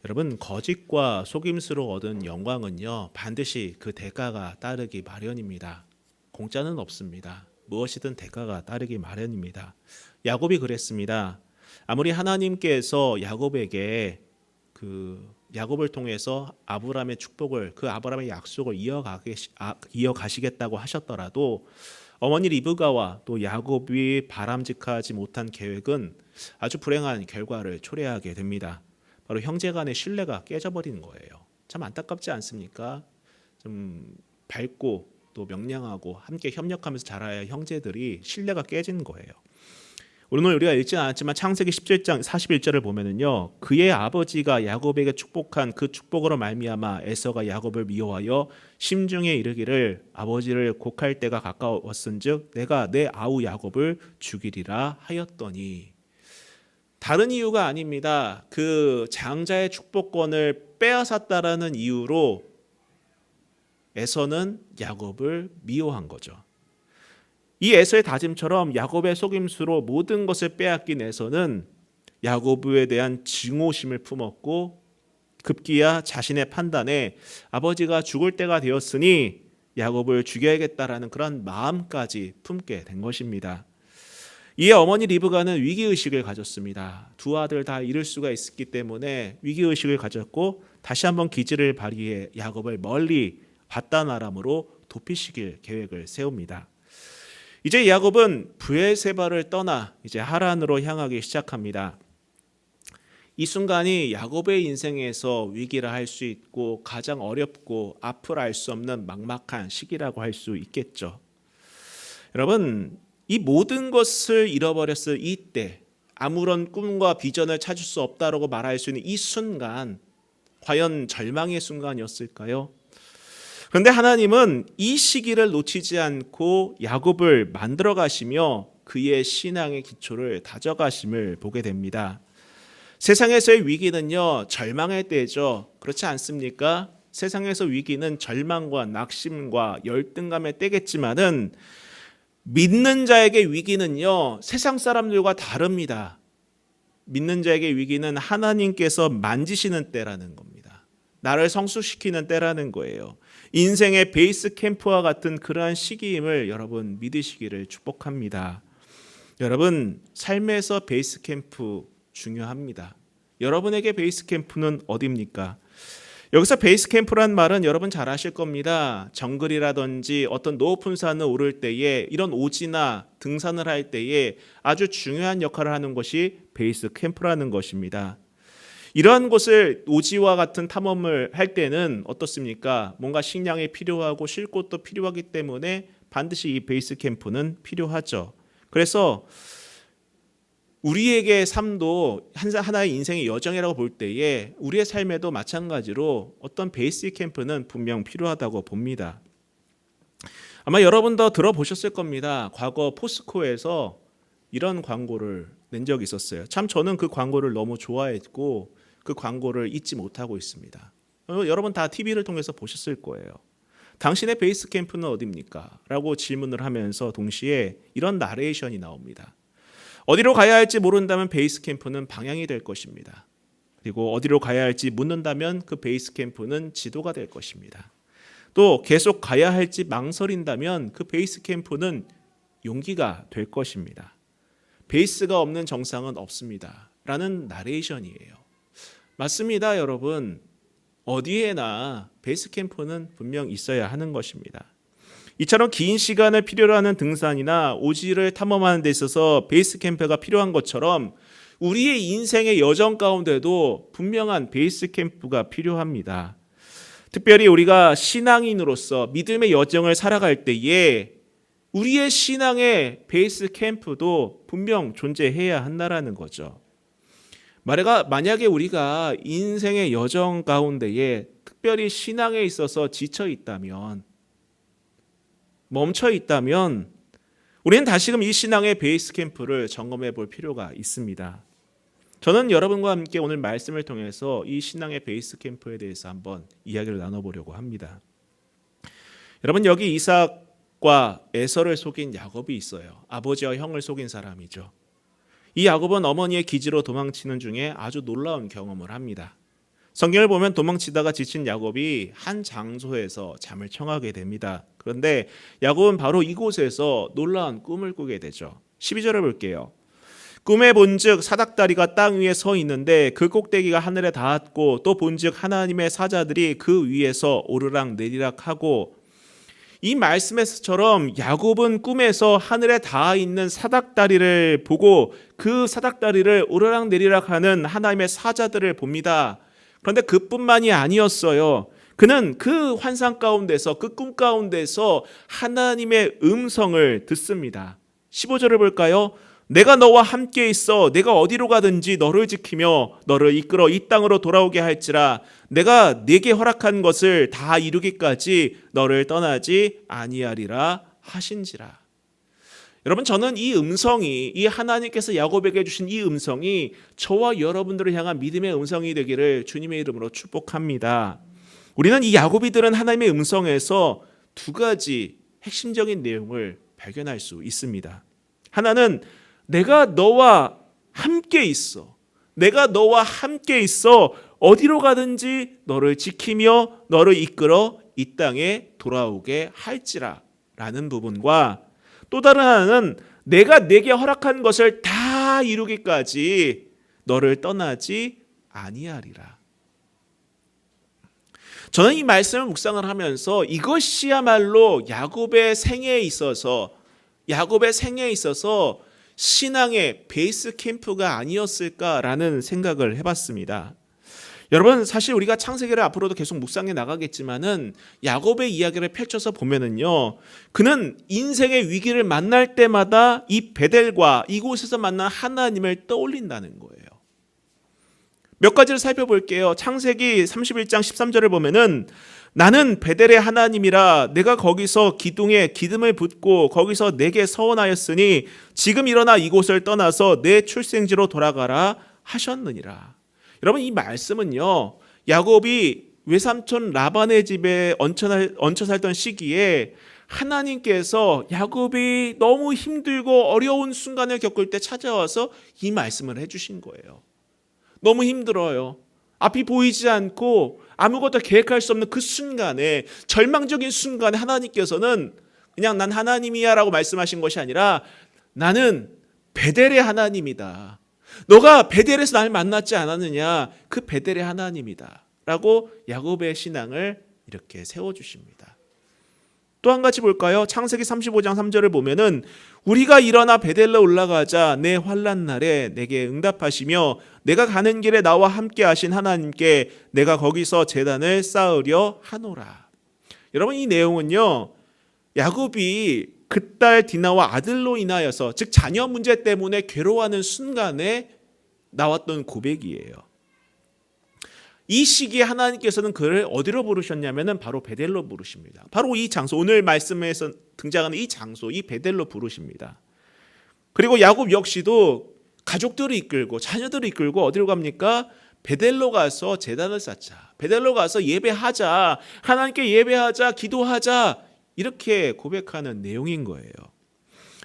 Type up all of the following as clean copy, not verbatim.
여러분, 거짓과 속임수로 얻은 영광은요, 반드시 그 대가가 따르기 마련입니다. 공짜는 없습니다. 무엇이든 대가가 따르기 마련입니다. 야곱이 그랬습니다. 아무리 하나님께서 야곱에게 야곱을 통해서 아브라함의 축복을, 그 아브라함의 약속을 이어가시겠다고 하셨더라도 어머니 리브가와 또 야곱이 바람직하지 못한 계획은 아주 불행한 결과를 초래하게 됩니다. 바로 형제 간의 신뢰가 깨져버리는 거예요. 참 안타깝지 않습니까? 좀 밝고 또 명량하고 함께 협력하면서 자라야 할 형제들이 신뢰가 깨진 거예요. 오늘 우리가 읽지는 않았지만 창세기 17장 41절을 보면은요, 그의 아버지가 야곱에게 축복한 그 축복으로 말미암아 에서가 야곱을 미워하여 심중에 이르기를 아버지를 곡할 때가 가까웠은즉 내가 내 아우 야곱을 죽이리라 하였더니, 다른 이유가 아닙니다. 그 장자의 축복권을 빼앗았다라는 이유로 에서는 야곱을 미워한 거죠. 이 에서의 다짐처럼 야곱의 속임수로 모든 것을 빼앗긴 에서는 야곱에 대한 증오심을 품었고, 급기야 자신의 판단에 아버지가 죽을 때가 되었으니 야곱을 죽여야겠다라는 그런 마음까지 품게 된 것입니다. 이에 어머니 리브가는 위기의식을 가졌습니다. 두 아들 다 잃을 수가 있었기 때문에 위기의식을 가졌고, 다시 한번 기지를 발휘해 야곱을 멀리 밧단아람으로 도피시킬 계획을 세웁니다. 이제 야곱은 브엘세바를 떠나 이제 하란으로 향하기 시작합니다. 이 순간이 야곱의 인생에서 위기라 할 수 있고 가장 어렵고 앞을 알 수 없는 막막한 시기라고 할 수 있겠죠. 여러분, 이 모든 것을 잃어버렸을 이때, 아무런 꿈과 비전을 찾을 수 없다라고 말할 수 있는 이 순간, 과연 절망의 순간이었을까요? 그런데 하나님은 이 시기를 놓치지 않고 야곱을 만들어 가시며 그의 신앙의 기초를 다져 가심을 보게 됩니다. 세상에서의 위기는요, 절망의 때죠. 그렇지 않습니까? 세상에서 위기는 절망과 낙심과 열등감의 때겠지만은 믿는 자에게 위기는요, 세상 사람들과 다릅니다. 믿는 자에게 위기는 하나님께서 만지시는 때라는 겁니다. 나를 성숙시키는 때라는 거예요. 인생의 베이스 캠프와 같은 그러한 시기임을 여러분 믿으시기를 축복합니다. 여러분, 삶에서 베이스 캠프 중요합니다. 여러분에게 베이스 캠프는 어디입니까? 여기서 베이스 캠프란 말은 여러분 잘 아실 겁니다. 정글이라든지 어떤 높은 산을 오를 때에, 이런 오지나 등산을 할 때에 아주 중요한 역할을 하는 것이 베이스 캠프라는 것입니다. 이러한 곳을 오지와 같은 탐험을 할 때는 어떻습니까? 뭔가 식량이 필요하고 쉴 곳도 필요하기 때문에 반드시 이 베이스 캠프는 필요하죠. 그래서 우리에게 삶도 하나의 인생의 여정이라고 볼 때에 우리의 삶에도 마찬가지로 어떤 베이스 캠프는 분명 필요하다고 봅니다. 아마 여러분도 들어보셨을 겁니다. 과거 포스코에서 이런 광고를 낸 적이 있었어요. 참 저는 그 광고를 너무 좋아했고 그 광고를 잊지 못하고 있습니다. 여러분 다 TV를 통해서 보셨을 거예요. 당신의 베이스 캠프는 어디입니까? 라고 질문을 하면서 동시에 이런 나레이션이 나옵니다. 어디로 가야 할지 모른다면 베이스 캠프는 방향이 될 것입니다. 그리고 어디로 가야 할지 묻는다면 그 베이스 캠프는 지도가 될 것입니다. 또 계속 가야 할지 망설인다면 그 베이스 캠프는 용기가 될 것입니다. 베이스가 없는 정상은 없습니다. 라는 나레이션이에요. 맞습니다, 여러분. 어디에나 베이스 캠프는 분명 있어야 하는 것입니다. 이처럼 긴 시간을 필요로 하는 등산이나 오지를 탐험하는 데 있어서 베이스 캠프가 필요한 것처럼 우리의 인생의 여정 가운데도 분명한 베이스 캠프가 필요합니다. 특별히 우리가 신앙인으로서 믿음의 여정을 살아갈 때에 우리의 신앙의 베이스 캠프도 분명 존재해야 한다는 거죠. 만약에 우리가 인생의 여정 가운데에 특별히 신앙에 있어서 지쳐 있다면, 멈춰 있다면 우리는 다시금 이 신앙의 베이스 캠프를 점검해 볼 필요가 있습니다. 저는 여러분과 함께 오늘 말씀을 통해서 이 신앙의 베이스 캠프에 대해서 한번 이야기를 나눠보려고 합니다. 여러분, 여기 이삭과 에서를 속인 야곱이 있어요. 아버지와 형을 속인 사람이죠. 이 야곱은 어머니의 기지로 도망치는 중에 아주 놀라운 경험을 합니다. 성경을 보면 도망치다가 지친 야곱이 한 장소에서 잠을 청하게 됩니다. 그런데 야곱은 바로 이곳에서 놀라운 꿈을 꾸게 되죠. 12절을 볼게요. 꿈에 본즉 사닥다리가 땅 위에 서 있는데 그 꼭대기가 하늘에 닿았고 또 본즉 하나님의 사자들이 그 위에서 오르락 내리락 하고, 이 말씀에서처럼 야곱은 꿈에서 하늘에 닿아 있는 사닥다리를 보고 그 사닥다리를 오르락 내리락 하는 하나님의 사자들을 봅니다. 그런데 그뿐만이 아니었어요. 그는 그 환상 가운데서, 그 꿈 가운데서 하나님의 음성을 듣습니다. 15절을 볼까요? 내가 너와 함께 있어 내가 어디로 가든지 너를 지키며 너를 이끌어 이 땅으로 돌아오게 할지라. 내가 네게 허락한 것을 다 이루기까지 너를 떠나지 아니하리라 하신지라. 여러분, 저는 이 음성이, 이 하나님께서 야곱에게 주신 이 음성이 저와 여러분들을 향한 믿음의 음성이 되기를 주님의 이름으로 축복합니다. 우리는 이 야곱이 들은 하나님의 음성에서 두 가지 핵심적인 내용을 발견할 수 있습니다. 하나는 내가 너와 함께 있어. 내가 너와 함께 있어. 어디로 가든지 너를 지키며 너를 이끌어 이 땅에 돌아오게 할지라 라는 부분과, 또 다른 하나는 내가 내게 허락한 것을 다 이루기까지 너를 떠나지 아니하리라. 저는 이 말씀을 묵상을 하면서 이것이야말로 야곱의 생애에 있어서 신앙의 베이스 캠프가 아니었을까라는 생각을 해봤습니다. 여러분, 사실 우리가 창세기를 앞으로도 계속 묵상해 나가겠지만은 야곱의 이야기를 펼쳐서 보면은요, 그는 인생의 위기를 만날 때마다 이 베델과 이곳에서 만난 하나님을 떠올린다는 거예요. 몇 가지를 살펴볼게요. 창세기 31장 13절을 보면은 나는 베델의 하나님이라 내가 거기서 기둥에 기름을 붓고 거기서 내게 서원하였으니 지금 일어나 이곳을 떠나서 내 출생지로 돌아가라 하셨느니라. 여러분, 이 말씀은요, 야곱이 외삼촌 라반의 집에 얹혀 살던 시기에 하나님께서 야곱이 너무 힘들고 어려운 순간을 겪을 때 찾아와서 이 말씀을 해주신 거예요. 너무 힘들어요. 앞이 보이지 않고 아무것도 계획할 수 없는 그 순간에, 절망적인 순간에 하나님께서는 그냥 난 하나님이야 라고 말씀하신 것이 아니라 나는 베델의 하나님이다. 너가 베델에서 나를 만났지 않았느냐? 그 베델의 하나님이다 라고 야곱의 신앙을 이렇게 세워주십니다. 또 한 가지 볼까요? 창세기 35장 3절을 보면은 우리가 일어나 베델로 올라가자 내 환난 날에 내게 응답하시며 내가 가는 길에 나와 함께 하신 하나님께 내가 거기서 제단을 쌓으려 하노라. 여러분, 이 내용은요, 야곱이 그 딸 디나와 아들로 인하여서, 즉 자녀 문제 때문에 괴로워하는 순간에 나왔던 고백이에요. 이 시기에 하나님께서는 그를 어디로 부르셨냐면은 바로 베델로 부르십니다. 바로 이 장소, 오늘 말씀에서 등장하는 이 장소, 이 베델로 부르십니다. 그리고 야곱 역시도 가족들을 이끌고 자녀들을 이끌고 어디로 갑니까? 베델로 가서 제단을 쌓자. 베델로 가서 예배하자. 하나님께 예배하자, 기도하자. 이렇게 고백하는 내용인 거예요.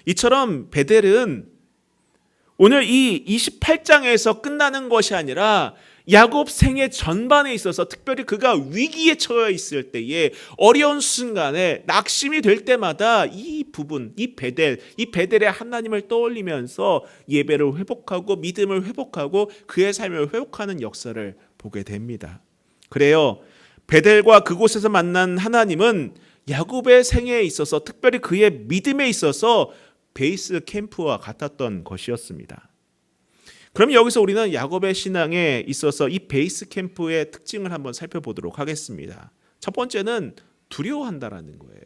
이처럼 베델은 오늘 이 28장에서 끝나는 것이 아니라 야곱 생애 전반에 있어서, 특별히 그가 위기에 처해 있을 때에, 어려운 순간에 낙심이 될 때마다 이 부분, 이 베델의 하나님을 떠올리면서 예배를 회복하고 믿음을 회복하고 그의 삶을 회복하는 역사를 보게 됩니다. 그래요, 베델과 그곳에서 만난 하나님은 야곱의 생애에 있어서, 특별히 그의 믿음에 있어서 베이스 캠프와 같았던 것이었습니다. 그럼 여기서 우리는 야곱의 신앙에 있어서 이 베이스 캠프의 특징을 한번 살펴보도록 하겠습니다. 첫 번째는 두려워한다라는 거예요.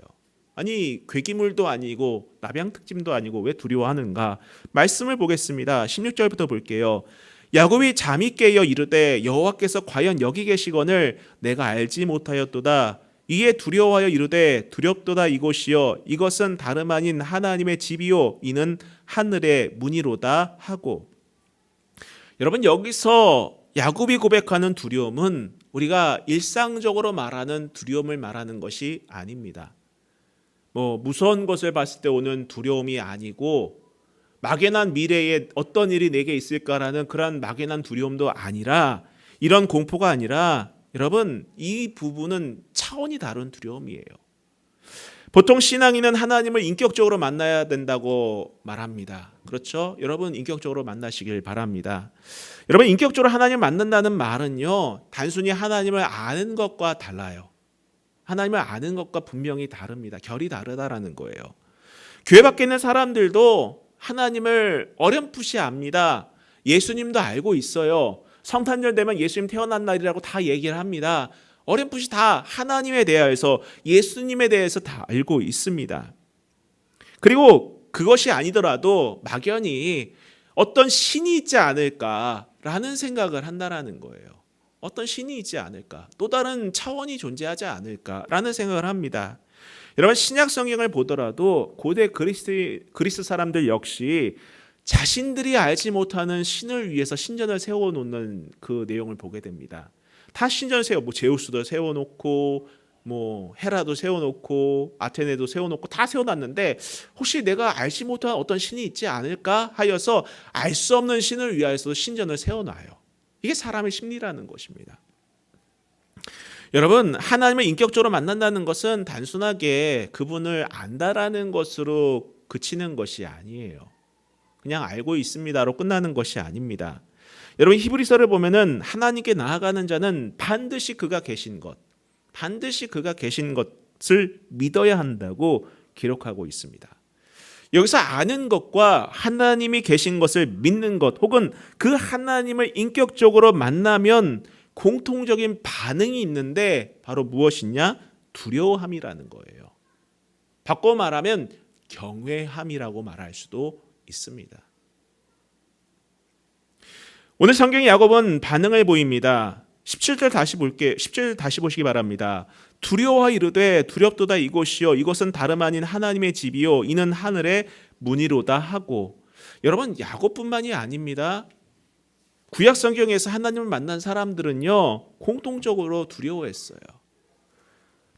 아니, 괴기물도 아니고 남양특집도 아니고 왜 두려워하는가? 말씀을 보겠습니다. 16절부터 볼게요. 야곱이 잠이 깨어 이르되 여호와께서 과연 여기 계시거늘 내가 알지 못하였도다. 이에 두려워하여 이르되 두렵도다 이곳이여 이것은 다름 아닌 하나님의 집이요 이는 하늘의 문이로다 하고. 여러분, 여기서 야곱이 고백하는 두려움은 우리가 일상적으로 말하는 두려움을 말하는 것이 아닙니다. 무서운 것을 봤을 때 오는 두려움이 아니고, 막연한 미래에 어떤 일이 내게 있을까라는 그런 막연한 두려움도 아니라, 이런 공포가 아니라 여러분 이 부분은 차원이 다른 두려움이에요. 보통 신앙인은 하나님을 인격적으로 만나야 된다고 말합니다. 그렇죠? 여러분 인격적으로 만나시길 바랍니다. 여러분 인격적으로 하나님을 만난다는 말은요, 단순히 하나님을 아는 것과 달라요. 하나님을 아는 것과 분명히 다릅니다. 결이 다르다라는 거예요. 교회 밖에 있는 사람들도 하나님을 어렴풋이 압니다. 예수님도 알고 있어요. 성탄절 되면 예수님 태어난 날이라고 다 얘기를 합니다. 어렴풋이 다 하나님에 대해서, 예수님에 대해서 다 알고 있습니다. 그리고 그것이 아니더라도 막연히 어떤 신이 있지 않을까라는 생각을 한다라는 거예요. 어떤 신이 있지 않을까, 또 다른 차원이 존재하지 않을까라는 생각을 합니다. 여러분 신약 성경을 보더라도 고대 그리스 사람들 역시 자신들이 알지 못하는 신을 위해서 신전을 세워놓는 그 내용을 보게 됩니다. 다 신전을 제우스도 세워놓고 헤라도 세워놓고 아테네도 세워놓고 다 세워놨는데 혹시 내가 알지 못한 어떤 신이 있지 않을까 하여서 알 수 없는 신을 위하여서 신전을 세워놔요. 이게 사람의 심리라는 것입니다. 여러분 하나님을 인격적으로 만난다는 것은 단순하게 그분을 안다라는 것으로 그치는 것이 아니에요. 그냥 알고 있습니다로 끝나는 것이 아닙니다. 여러분 히브리서를 보면은 하나님께 나아가는 자는 반드시 그가 계신 것, 반드시 그가 계신 것을 믿어야 한다고 기록하고 있습니다. 여기서 아는 것과 하나님이 계신 것을 믿는 것, 혹은 그 하나님을 인격적으로 만나면 공통적인 반응이 있는데 바로 무엇이냐? 두려워함이라는 거예요. 바꿔 말하면 경외함이라고 말할 수도 있습니다. 오늘 성경의 야곱은 반응을 보입니다. 17절 다시 보시기 바랍니다. 두려워 이르되 두렵도다 이곳이요 이것은 다름 아닌 하나님의 집이요 이는 하늘의 문이로다 하고. 여러분 야곱뿐만이 아닙니다. 구약 성경에서 하나님을 만난 사람들은요 공통적으로 두려워했어요.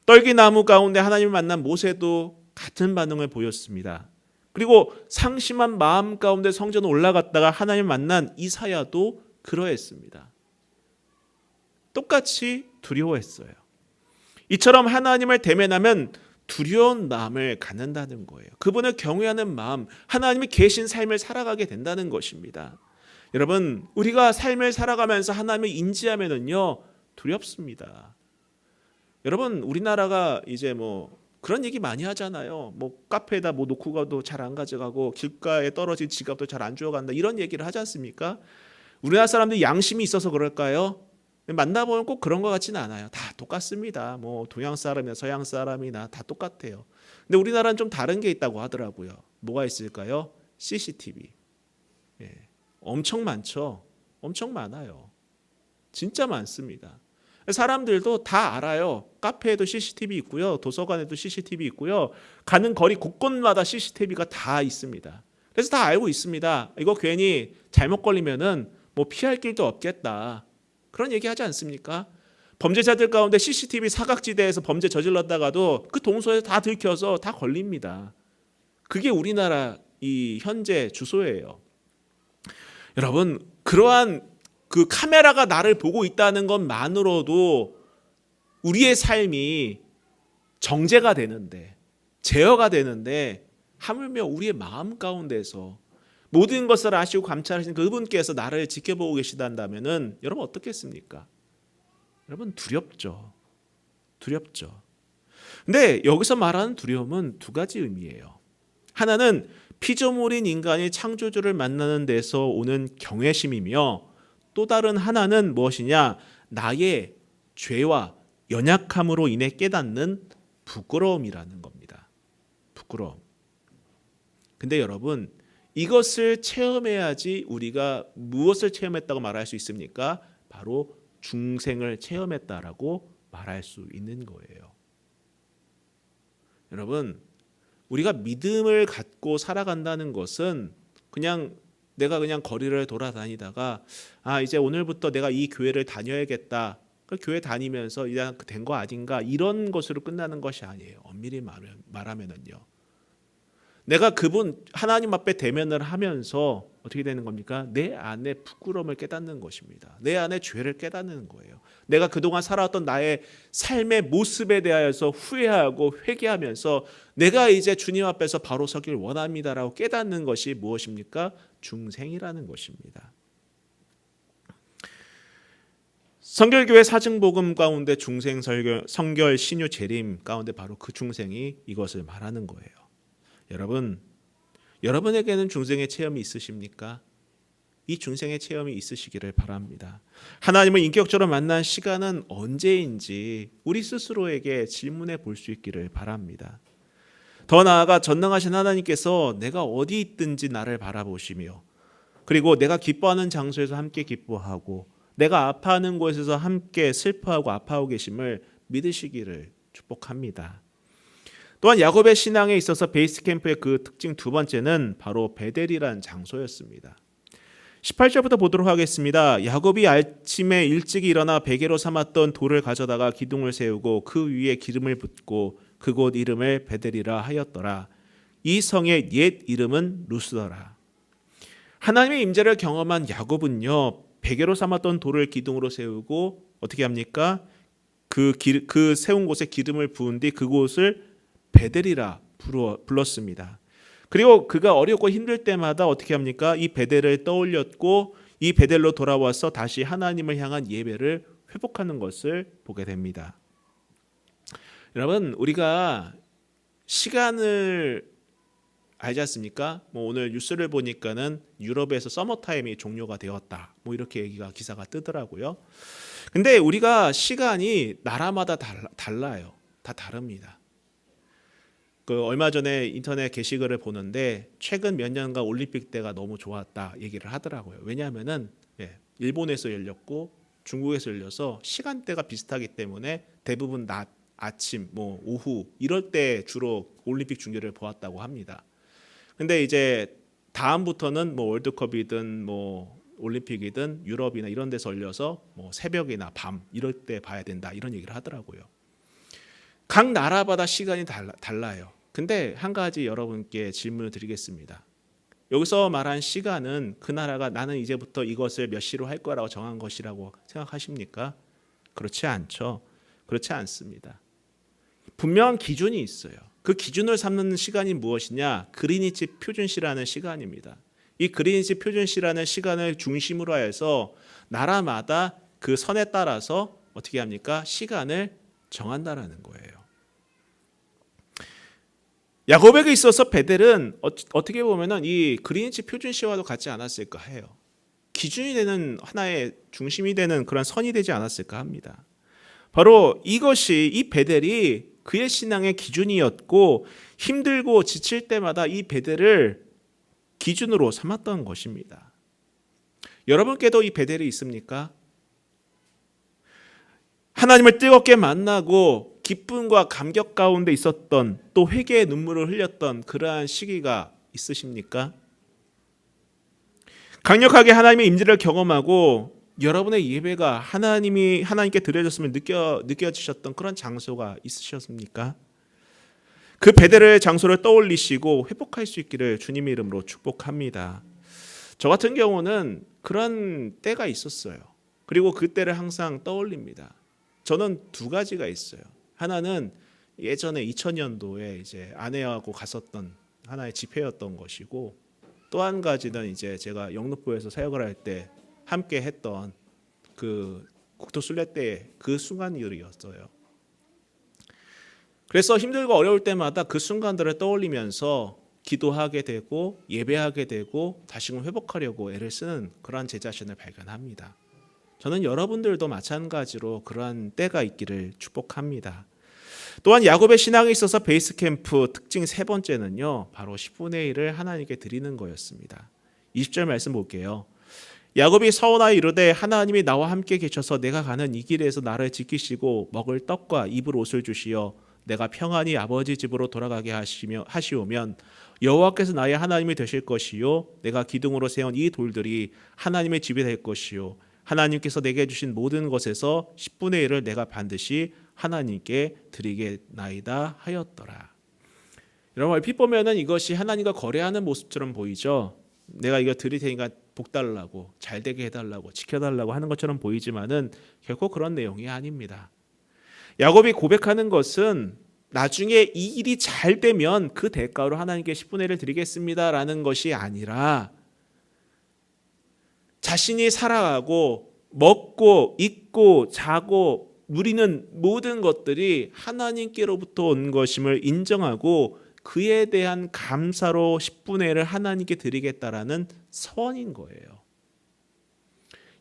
떨기나무 가운데 하나님을 만난 모세도 같은 반응을 보였습니다. 그리고 상심한 마음 가운데 성전 올라갔다가 하나님을 만난 이사야도 그러했습니다. 똑같이 두려워했어요. 이처럼 하나님을 대면하면 두려운 마음을 갖는다는 거예요. 그분을 경외하는 마음, 하나님이 계신 삶을 살아가게 된다는 것입니다. 여러분 우리가 삶을 살아가면서 하나님을 인지하면은요 두렵습니다. 여러분 우리나라가 이제 그런 얘기 많이 하잖아요. 카페에다 놓고 가도 잘 안 가져가고 길가에 떨어진 지갑도 잘 안 주워간다, 이런 얘기를 하지 않습니까? 우리나라 사람들이 양심이 있어서 그럴까요? 만나보면 꼭 그런 것 같지는 않아요. 다 똑같습니다. 동양 사람이나 서양 사람이나 다 똑같아요. 근데 우리나라는 좀 다른 게 있다고 하더라고요. 뭐가 있을까요? CCTV. 엄청 많죠. 엄청 많아요. 진짜 많습니다. 사람들도 다 알아요. 카페에도 CCTV 있고요. 도서관에도 CCTV 있고요. 가는 거리 곳곳마다 CCTV가 다 있습니다. 그래서 다 알고 있습니다. 이거 괜히 잘못 걸리면은 피할 길도 없겠다, 그런 얘기 하지 않습니까? 범죄자들 가운데 CCTV 사각지대에서 범죄 저질렀다가도 그 동선에서 다 들켜서 다 걸립니다. 그게 우리나라 이 현재 주소예요. 여러분 그러한 그 카메라가 나를 보고 있다는 것만으로도 우리의 삶이 정죄가 되는데, 제어가 되는데, 하물며 우리의 마음 가운데서 모든 것을 아시고 감찰하시는 그분께서 나를 지켜보고 계시단다면은 여러분 어떻겠습니까? 여러분 두렵죠. 두렵죠. 근데 여기서 말하는 두려움은 두 가지 의미예요. 하나는 피조물인 인간이 창조주를 만나는 데서 오는 경외심이며, 또 다른 하나는 무엇이냐? 나의 죄와 연약함으로 인해 깨닫는 부끄러움이라는 겁니다. 부끄러움. 근데 여러분 이것을 체험해야지 우리가 무엇을 체험했다고 말할 수 있습니까? 바로 중생을 체험했다라고 말할 수 있는 거예요. 여러분 우리가 믿음을 갖고 살아간다는 것은 내가 그냥 거리를 돌아다니다가 이제 오늘부터 내가 이 교회를 다녀야겠다, 그 교회 다니면서 이제 된 거 아닌가, 이런 것으로 끝나는 것이 아니에요. 엄밀히 말하면은요. 내가 그분 하나님 앞에 대면을 하면서 어떻게 되는 겁니까? 내 안에 부끄러움을 깨닫는 것입니다. 내 안에 죄를 깨닫는 거예요. 내가 그동안 살아왔던 나의 삶의 모습에 대하여서 후회하고 회개하면서 내가 이제 주님 앞에서 바로 서길 원합니다라고 깨닫는 것이 무엇입니까? 중생이라는 것입니다. 성결교회 사증복음 가운데 중생 성결 신유 재림 가운데 바로 그 중생이 이것을 말하는 거예요. 여러분에게는 중생의 체험이 있으십니까? 이 중생의 체험이 있으시기를 바랍니다. 하나님을 인격적으로 만난 시간은 언제인지 우리 스스로에게 질문해 볼 수 있기를 바랍니다. 더 나아가 전능하신 하나님께서 내가 어디 있든지 나를 바라보시며 그리고 내가 기뻐하는 장소에서 함께 기뻐하고 내가 아파하는 곳에서 함께 슬퍼하고 아파하고 계심을 믿으시기를 축복합니다. 또한 야곱의 신앙에 있어서 베이스 캠프의 그 특징 두 번째는 바로 베델이라는 장소였습니다. 18절부터 보도록 하겠습니다. 야곱이 아침에 일찍이 일어나 베개로 삼았던 돌을 가져다가 기둥을 세우고 그 위에 기름을 붓고 그곳 이름을 베델이라 하였더라. 이 성의 옛 이름은 루스더라. 하나님의 임재를 경험한 야곱은요, 베개로 삼았던 돌을 기둥으로 세우고 어떻게 합니까? 그 세운 곳에 기름을 부은 뒤 그곳을 베델이라 불렀습니다. 그리고 그가 어렵고 힘들 때마다 어떻게 합니까? 이 베델을 떠올렸고 이 베델로 돌아와서 다시 하나님을 향한 예배를 회복하는 것을 보게 됩니다. 여러분, 우리가 시간을 알지 않습니까? 오늘 뉴스를 보니까는 유럽에서 서머타임이 종료가 되었다. 이렇게 기사가 뜨더라고요. 근데 우리가 시간이 나라마다 달라요. 다 다릅니다. 얼마 전에 인터넷 게시글을 보는데 최근 몇 년간 올림픽 때가 너무 좋았다 얘기를 하더라고요. 왜냐하면은 일본에서 열렸고 중국에서 열려서 시간대가 비슷하기 때문에 대부분 낮, 아침, 오후 이럴 때 주로 올림픽 중계를 보았다고 합니다. 근데 이제 다음부터는 월드컵이든 올림픽이든 유럽이나 이런 데서 열려서 새벽이나 밤 이럴 때 봐야 된다 이런 얘기를 하더라고요. 각 나라마다 시간이 달라요. 근데 한 가지 여러분께 질문을 드리겠습니다. 여기서 말한 시간은 그 나라가 나는 이제부터 이것을 몇 시로 할 거라고 정한 것이라고 생각하십니까? 그렇지 않죠. 그렇지 않습니다. 분명한 기준이 있어요. 그 기준을 삼는 시간이 무엇이냐? 그리니치 표준시라는 시간입니다. 이 그리니치 표준시라는 시간을 중심으로 해서 나라마다 그 선에 따라서 어떻게 합니까? 시간을 정한다라는 거예요. 야곱에게 있어서 베델은 어떻게 보면은 이 그리니치 표준시와도 같지 않았을까 해요. 기준이 되는 하나의 중심이 되는 그런 선이 되지 않았을까 합니다. 바로 이 베델이 그의 신앙의 기준이었고 힘들고 지칠 때마다 이 베델을 기준으로 삼았던 것입니다. 여러분께도 이 베델이 있습니까? 하나님을 뜨겁게 만나고 기쁨과 감격 가운데 있었던 또 회개의 눈물을 흘렸던 그러한 시기가 있으십니까? 강력하게 하나님의 임재를 경험하고 여러분의 예배가 하나님께 드려졌으면 느껴지셨던 그런 장소가 있으셨습니까? 그 베델의 장소를 떠올리시고 회복할 수 있기를 주님의 이름으로 축복합니다. 저 같은 경우는 그런 때가 있었어요. 그리고 그 때를 항상 떠올립니다. 저는 두 가지가 있어요. 하나는 예전에 2000년도에 이제 아내하고 갔었던 하나의 집회였던 것이고 또 한 가지는 이제 제가 영등포에서 사역을 할 때 함께 했던 그 국토 순례 때 그 순간들이었어요. 그래서 힘들고 어려울 때마다 그 순간들을 떠올리면서 기도하게 되고 예배하게 되고 다시금 회복하려고 애를 쓰는 그러한 제 자신을 발견합니다. 저는 여러분들도 마찬가지로 그러한 때가 있기를 축복합니다. 또한 야곱의 신앙에 있어서 베이스 캠프 특징 세 번째는요, 바로 10분의 1을 하나님께 드리는 거였습니다. 20절 말씀 볼게요. 야곱이 서원하여 이르되 하나님이 나와 함께 계셔서 내가 가는 이 길에서 나를 지키시고 먹을 떡과 입을 옷을 주시어 내가 평안히 아버지 집으로 돌아가게 하시오면 여호와께서 나의 하나님이 되실 것이요 내가 기둥으로 세운 이 돌들이 하나님의 집이 될 것이요 하나님께서 내게 주신 모든 것에서 10분의 1을 내가 반드시 하나님께 드리겠나이다 하였더라. 여러분 얼핏 보면은 이것이 하나님과 거래하는 모습처럼 보이죠. 내가 이거 드릴 테니까 복 달라고, 잘 되게 해달라고, 지켜달라고 하는 것처럼 보이지만은 결코 그런 내용이 아닙니다. 야곱이 고백하는 것은 나중에 이 일이 잘 되면 그 대가로 하나님께 10분의 1을 드리겠습니다라는 것이 아니라 자신이 살아가고 먹고 입고 자고 누리는 모든 것들이 하나님께로부터 온 것임을 인정하고 그에 대한 감사로 10분의 1을 하나님께 드리겠다라는 서원인 거예요.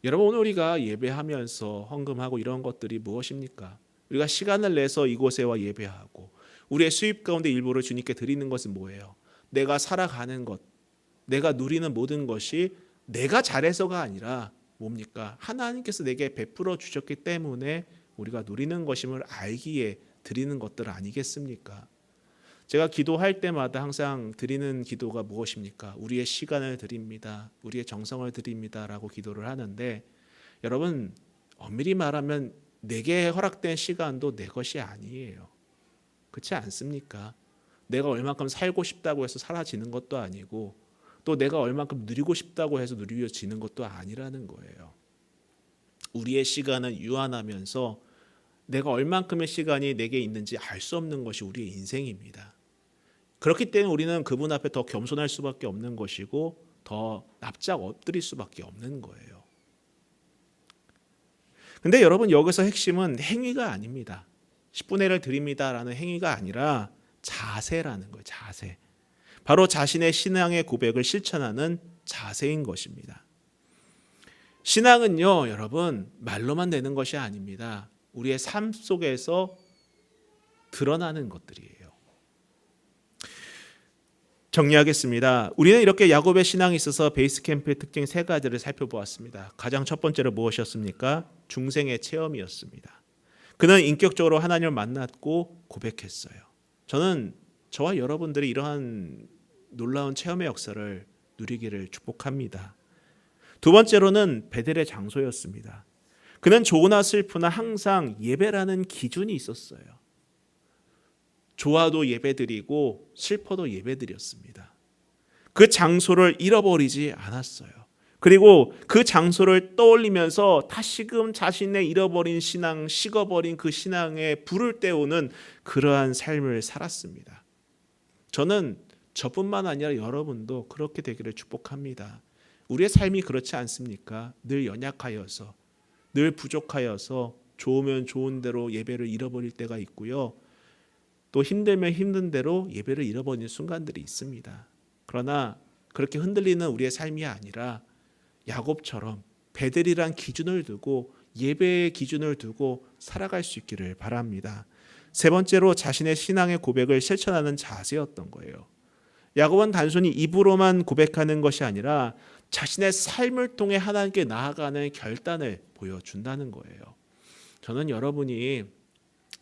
여러분 오늘 우리가 예배하면서 헌금하고 이런 것들이 무엇입니까? 우리가 시간을 내서 이곳에 와 예배하고 우리의 수입 가운데 일부를 주님께 드리는 것은 뭐예요? 내가 살아가는 것, 내가 누리는 모든 것이 내가 잘해서가 아니라 뭡니까? 하나님께서 내게 베풀어 주셨기 때문에 우리가 누리는 것임을 알기에 드리는 것들 아니겠습니까? 제가 기도할 때마다 항상 드리는 기도가 무엇입니까? 우리의 시간을 드립니다. 우리의 정성을 드립니다. 라고 기도를 하는데 여러분 엄밀히 말하면 내게 허락된 시간도 내 것이 아니에요. 그렇지 않습니까? 내가 얼만큼 살고 싶다고 해서 사라지는 것도 아니고 또 내가 얼만큼 누리고 싶다고 해서 누려지는 것도 아니라는 거예요. 우리의 시간은 유한하면서 내가 얼만큼의 시간이 내게 있는지 알 수 없는 것이 우리의 인생입니다. 그렇기 때문에 우리는 그분 앞에 더 겸손할 수밖에 없는 것이고 더 납작 엎드릴 수밖에 없는 거예요. 근데 여러분 여기서 핵심은 행위가 아닙니다. 10분의 1을 드립니다라는 행위가 아니라 자세라는 거예요. 자세. 바로 자신의 신앙의 고백을 실천하는 자세인 것입니다. 신앙은요, 여러분 말로만 되는 것이 아닙니다. 우리의 삶 속에서 드러나는 것들이에요. 정리하겠습니다. 우리는 이렇게 야곱의 신앙에 있어서 베이스 캠프의 특징 세 가지를 살펴보았습니다. 가장 첫 번째로 무엇이었습니까? 중생의 체험이었습니다. 그는 인격적으로 하나님을 만났고 고백했어요. 저는 저와 여러분들이 이러한 놀라운 체험의 역사를 누리기를 축복합니다. 두 번째로는 베델의 장소였습니다. 그는 좋으나 슬프나 항상 예배라는 기준이 있었어요. 좋아도 예배드리고 슬퍼도 예배드렸습니다. 그 장소를 잃어버리지 않았어요. 그리고 그 장소를 떠올리면서 다시금 자신의 잃어버린 신앙, 식어버린 그 신앙에 불을 때우는 그러한 삶을 살았습니다. 저는 저뿐만 아니라 여러분도 그렇게 되기를 축복합니다. 우리의 삶이 그렇지 않습니까? 늘 연약하여서, 늘 부족하여서 좋으면 좋은 대로 예배를 잃어버릴 때가 있고요. 또 힘들면 힘든 대로 예배를 잃어버리는 순간들이 있습니다. 그러나 그렇게 흔들리는 우리의 삶이 아니라 야곱처럼 베델이란 기준을 두고 예배의 기준을 두고 살아갈 수 있기를 바랍니다. 세 번째로 자신의 신앙의 고백을 실천하는 자세였던 거예요. 야곱은 단순히 입으로만 고백하는 것이 아니라 자신의 삶을 통해 하나님께 나아가는 결단을 보여준다는 거예요. 저는 여러분이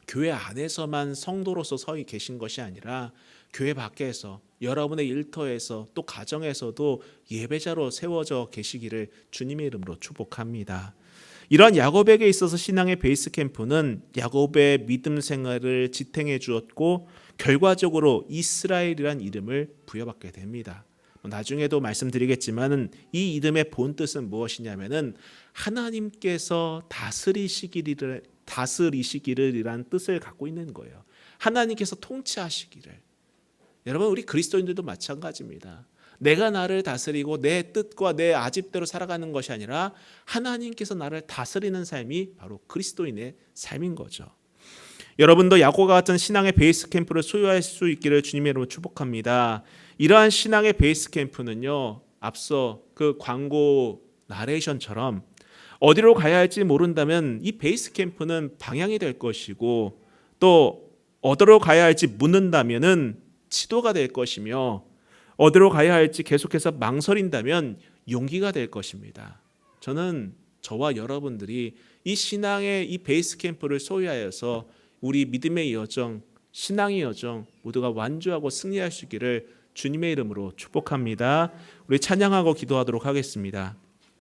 교회 안에서만 성도로서 서 계신 것이 아니라 교회 밖에서 여러분의 일터에서 또 가정에서도 예배자로 세워져 계시기를 주님의 이름으로 축복합니다. 이러한 야곱에게 있어서 신앙의 베이스 캠프는 야곱의 믿음 생활을 지탱해 주었고 결과적으로 이스라엘이란 이름을 부여받게 됩니다. 나중에도 말씀드리겠지만 이 이름의 본 뜻은 무엇이냐면은 하나님께서 다스리시기를이란 뜻을 갖고 있는 거예요. 하나님께서 통치하시기를. 여러분 우리 그리스도인들도 마찬가지입니다. 내가 나를 다스리고 내 뜻과 내 아집대로 살아가는 것이 아니라 하나님께서 나를 다스리는 삶이 바로 그리스도인의 삶인 거죠. 여러분도 야곱과 같은 신앙의 베이스 캠프를 소유할 수 있기를 주님의 이름으로 축복합니다. 이러한 신앙의 베이스 캠프는요, 앞서 그 광고 나레이션처럼 어디로 가야 할지 모른다면 이 베이스 캠프는 방향이 될 것이고 또 어디로 가야 할지 묻는다면은 지도가 될 것이며 어디로 가야 할지 계속해서 망설인다면 용기가 될 것입니다. 저는 저와 여러분들이 이 신앙의 이 베이스 캠프를 소유하여서 우리 믿음의 여정, 신앙의 여정 모두가 완주하고 승리할 수 있기를 주님의 이름으로 축복합니다. 우리 찬양하고 기도하도록 하겠습니다.